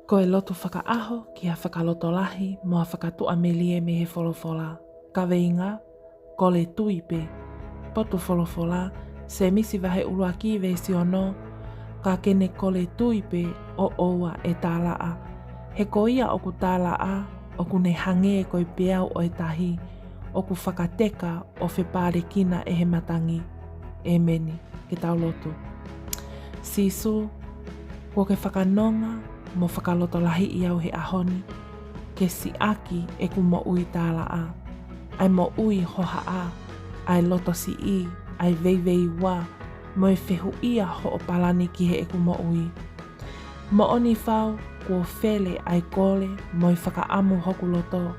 Ko e lotu whakaaho ki a whakaloto lahi mo a whakatua melie me he wholofola. Ka veinga, ko le tuipe, potu wholofola, se misi vahe ulua ki ve si ono, ka kene ko le tuipe o oua e tālaa. He ko ia oku tālaa, oku ne hange ko i peau o e tahi, oku whakateka o whepare kina e he matangi. E meni, ke tau lotu. Sisu, ko ke whakanonga, mo whakaloto lahi i au he ahoni, ke si aki e ku mo ui tālaa. Ai mo ui hoha a, ai loto si i, ai veivei wā, mo e whehu ia ho o palani ki he e ku mo ui. Mo oni whau, kua whele ai kole mo i whakaamu hoku loto.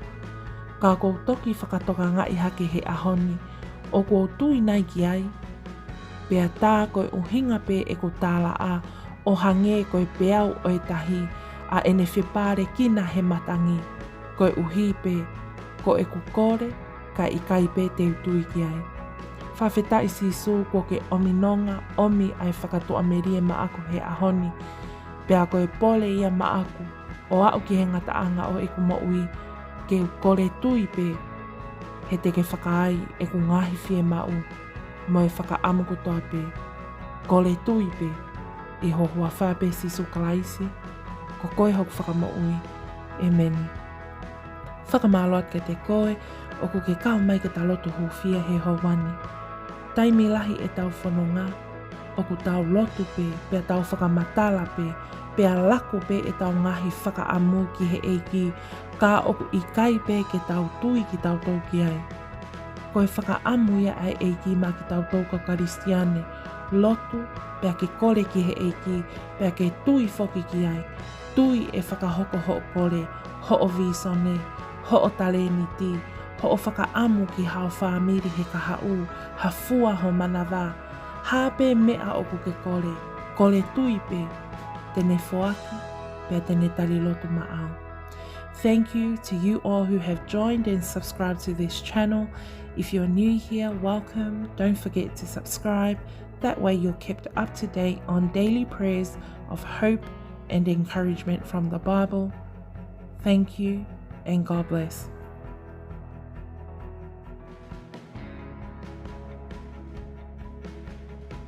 Ka kou toki whakatoka ngai hake he ahoni, o kua tui nai ki ai. Pea tā koe uhinga pe e ku tālaa, o hange koe peau o e tahi, a ene whepare kina he matangi. Koe uhi pe, ko e ku kore, ka i kai pe te utui ki ai. Whawheta i sisu ko ke ominonga omi ai whakatua merie maaku he ahoni. Pea koe pole ia maaku, o au ki he ngataanga o e ku moui, ke kore tui pe, he te ke whakaai e ku ngahi fie mau, mo e whakaamu kutoa pe. Kore tui pe, i hohua whape sisu kalaisi, ko koe hoku whakamoui, e meni. Whakamaloat ke te koe, o ku ke kau mai ke talotu hufia he hawani. Taimi lahi e tau whanonga, o ku tau lotu pe, pea tau whakamatala pe, pea lako pe e tau ngahi whakaamu ki he eiki, ka oku i kai pe ke tau tui ki tau tau ki ai. Koe whakaamu ia ai eiki ma ki tau tau ka karistiane, lotu, pea ke kore ki he eiki, pea ke tui foki ki ai, tui e whakahoko ho o kore, ho o visone, ho o taleni ti, ho o whakaamu ki hao whaamiri he kahau, ha fua ho manawa, hape mea oku ke kore, kore tui pe, tene foaki, pea tene tari lotu maau. Thank you to you all who have joined and subscribed to this channel. If you're new here, welcome. Don't forget to subscribe. That way you're kept up to date on daily prayers of hope and encouragement from the Bible. Thank you and God bless.